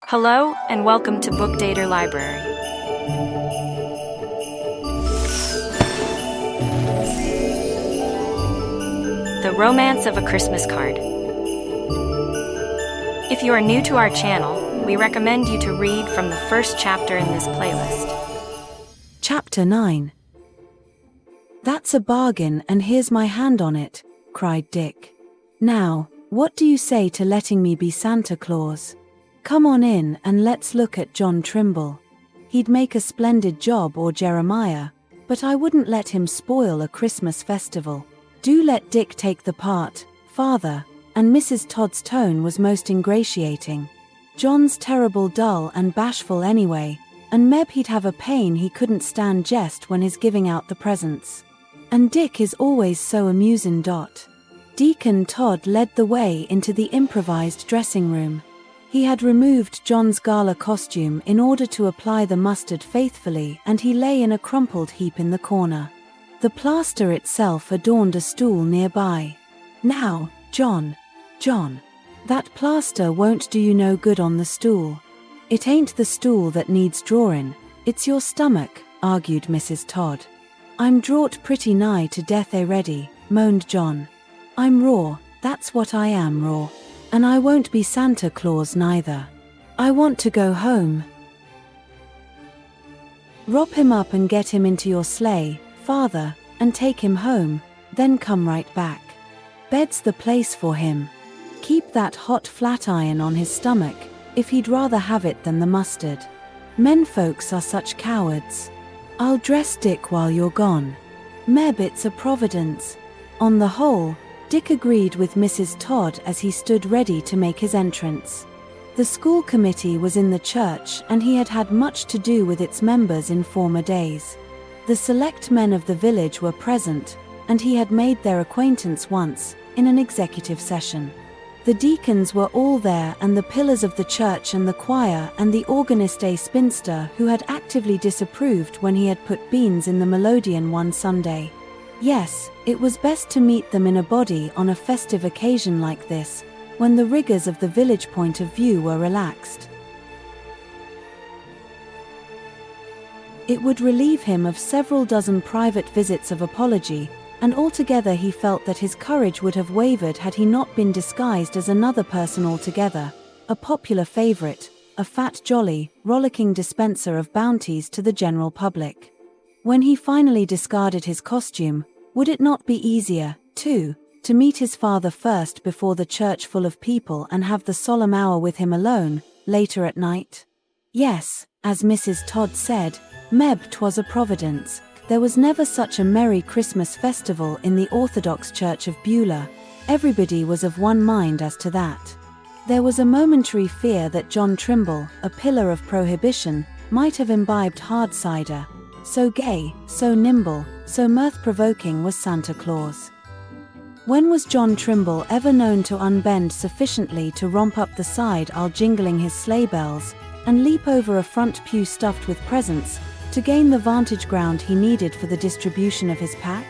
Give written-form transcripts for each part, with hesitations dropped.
Hello, and welcome to Bookdator Library. The Romance of a Christmas Card. If you are new to our channel, we recommend you to read from the first chapter in this playlist. Chapter 9. "That's a bargain, and here's my hand on it," cried Dick. "Now, what do you say to letting me be Santa Claus? Come on in and let's look at John Trimble. He'd make a splendid job, or Jeremiah, but I wouldn't let him spoil a Christmas festival. Do let Dick take the part, father," and Mrs. Todd's tone was most ingratiating. "John's terrible dull and bashful anyway, and Meb he'd have a pain he couldn't stand jest when he's giving out the presents. And Dick is always so amusing. Deacon Todd led the way into the improvised dressing room. He had removed John's gala costume in order to apply the mustard faithfully, and he lay in a crumpled heap in the corner. The plaster itself adorned a stool nearby. "Now, John, that plaster won't do you no good on the stool. It ain't the stool that needs drawin', it's your stomach," argued Mrs. Todd. "I'm drawt pretty nigh to death already," moaned John. "I'm raw, that's what I am, raw. And I won't be Santa Claus neither. I want to go home." "Wrop him up and get him into your sleigh, father, and take him home, then come right back. Bed's the place for him. Keep that hot flat iron on his stomach, if he'd rather have it than the mustard. Men folks are such cowards. I'll dress Dick while you're gone. Meb, it's a providence." On the whole, Dick agreed with Mrs. Todd as he stood ready to make his entrance. The school committee was in the church, and he had had much to do with its members in former days. The select men of the village were present, and he had made their acquaintance once, in an executive session. The deacons were all there, and the pillars of the church and the choir, and the organist, a spinster who had actively disapproved when he had put beans in the melodeon one Sunday. Yes, it was best to meet them in a body on a festive occasion like this, when the rigors of the village point of view were relaxed. It would relieve him of several dozen private visits of apology, and altogether he felt that his courage would have wavered had he not been disguised as another person altogether, a popular favorite, a fat, jolly, rollicking dispenser of bounties to the general public. When he finally discarded his costume, would it not be easier, too, to meet his father first before the church full of people and have the solemn hour with him alone, later at night? Yes, as Mrs. Todd said, Meb, 'twas a providence. There was never such a merry Christmas festival in the Orthodox Church of Beulah. Everybody was of one mind as to that. There was a momentary fear that John Trimble, a pillar of prohibition, might have imbibed hard cider. So gay, so nimble, so mirth-provoking was Santa Claus. When was John Trimble ever known to unbend sufficiently to romp up the side aisle jingling his sleigh bells, and leap over a front pew stuffed with presents, to gain the vantage ground he needed for the distribution of his pack?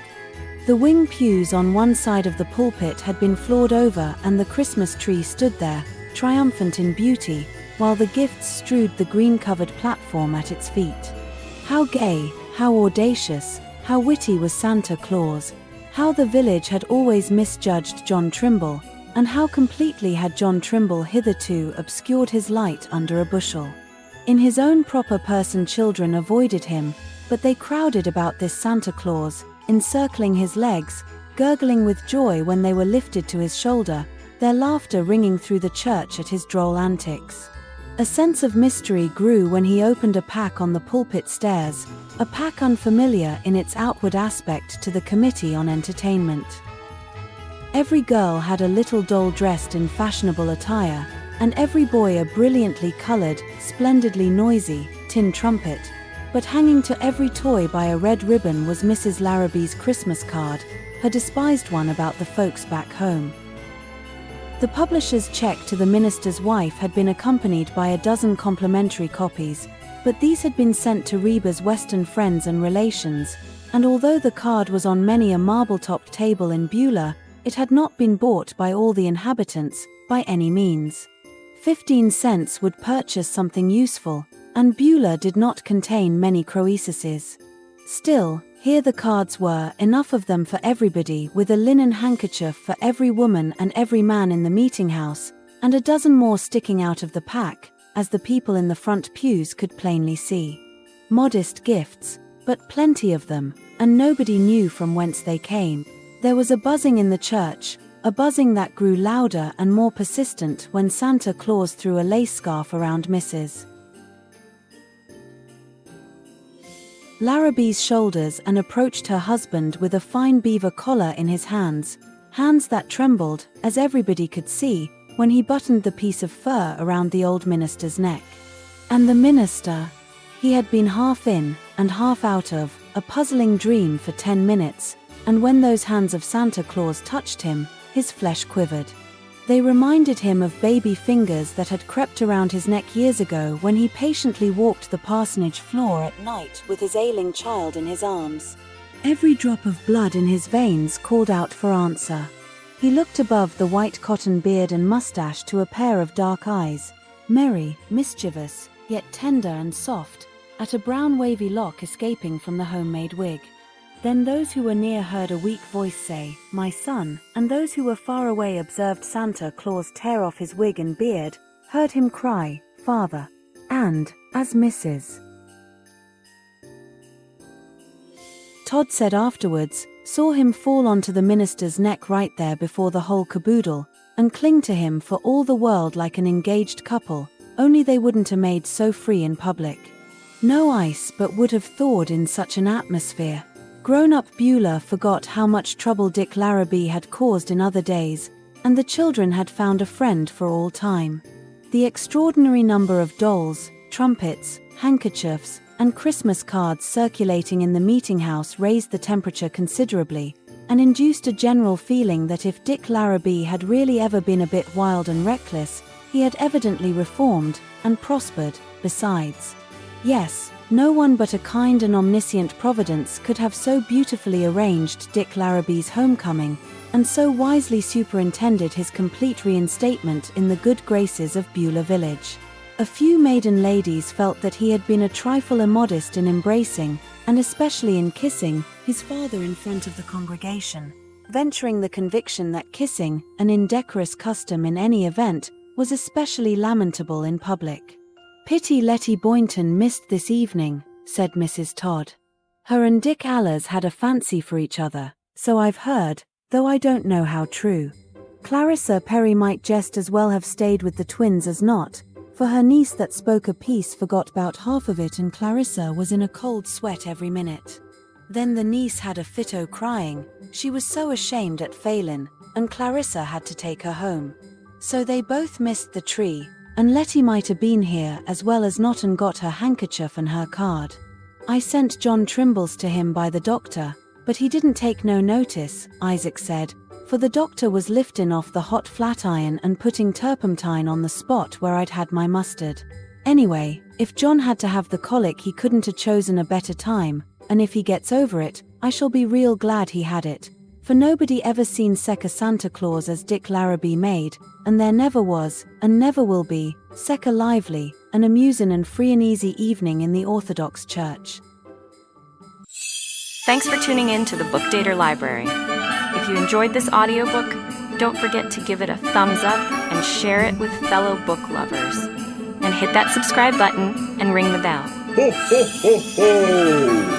The wing pews on one side of the pulpit had been floored over, and the Christmas tree stood there, triumphant in beauty, while the gifts strewed the green-covered platform at its feet. How gay, how audacious, how witty was Santa Claus, how the village had always misjudged John Trimble, and how completely had John Trimble hitherto obscured his light under a bushel. In his own proper person children avoided him, but they crowded about this Santa Claus, encircling his legs, gurgling with joy when they were lifted to his shoulder, their laughter ringing through the church at his droll antics. A sense of mystery grew when he opened a pack on the pulpit stairs, a pack unfamiliar in its outward aspect to the Committee on Entertainment. Every girl had a little doll dressed in fashionable attire, and every boy a brilliantly colored, splendidly noisy, tin trumpet, but hanging to every toy by a red ribbon was Mrs. Larrabee's Christmas card, her despised one about the folks back home. The publisher's check to the minister's wife had been accompanied by a dozen complimentary copies, but these had been sent to Reba's Western friends and relations, and although the card was on many a marble-topped table in Beulah, it had not been bought by all the inhabitants, by any means. 15 cents would purchase something useful, and Beulah did not contain many croesuses. Still, here the cards were, enough of them for everybody, with a linen handkerchief for every woman and every man in the meeting house, and a dozen more sticking out of the pack, as the people in the front pews could plainly see. Modest gifts, but plenty of them, and nobody knew from whence they came. There was a buzzing in the church, a buzzing that grew louder and more persistent when Santa Claus threw a lace scarf around Mrs. Larrabee's shoulders and approached her husband with a fine beaver collar in his hands that trembled, as everybody could see, when he buttoned the piece of fur around the old minister's neck. And the minister, he had been half in and half out of a puzzling dream for 10 minutes, and when those hands of Santa Claus touched him, his flesh quivered. They reminded him of baby fingers that had crept around his neck years ago when he patiently walked the parsonage floor at night with his ailing child in his arms. Every drop of blood in his veins called out for answer. He looked above the white cotton beard and mustache to a pair of dark eyes, merry, mischievous, yet tender and soft, at a brown wavy lock escaping from the homemade wig. Then those who were near heard a weak voice say, "My son," and those who were far away observed Santa Claus tear off his wig and beard, heard him cry, "Father," and, as Mrs. Todd said afterwards, saw him fall onto the minister's neck right there before the whole caboodle, and cling to him for all the world like an engaged couple, only they wouldn't have made so free in public. No ice but would have thawed in such an atmosphere. Grown-up Beulah forgot how much trouble Dick Larrabee had caused in other days, and the children had found a friend for all time. The extraordinary number of dolls, trumpets, handkerchiefs, and Christmas cards circulating in the meeting house raised the temperature considerably, and induced a general feeling that if Dick Larrabee had really ever been a bit wild and reckless, he had evidently reformed, and prospered, besides. Yes, no one but a kind and omniscient Providence could have so beautifully arranged Dick Larrabee's homecoming, and so wisely superintended his complete reinstatement in the good graces of Beulah village. A few maiden ladies felt that he had been a trifle immodest in embracing, and especially in kissing, his father in front of the congregation, venturing the conviction that kissing, an indecorous custom in any event, was especially lamentable in public. "Pity Letty Boynton missed this evening," said Mrs. Todd. "Her and Dick Allers had a fancy for each other, so I've heard, though I don't know how true. Clarissa Perry might just as well have stayed with the twins as not, for her niece that spoke a piece forgot about half of it and Clarissa was in a cold sweat every minute. Then the niece had a fit o' crying, she was so ashamed at Phelan, and Clarissa had to take her home. So they both missed the tree, and Letty might have been here as well as not and got her handkerchief and her card. I sent John Trimbles to him by the doctor, but he didn't take no notice," Isaac said, "for the doctor was lifting off the hot flat iron and putting turpentine on the spot where I'd had my mustard. Anyway, if John had to have the colic he couldn't have chosen a better time, and if he gets over it, I shall be real glad he had it, for nobody ever seen such a Santa Claus as Dick Larrabee made, and there never was, and never will be, such a lively, an amusing and free and easy evening in the Orthodox Church." Thanks for tuning in to the Bookdator Library. If you enjoyed this audiobook, don't forget to give it a thumbs up and share it with fellow book lovers. And hit that subscribe button and ring the bell. Ho, ho, ho, ho!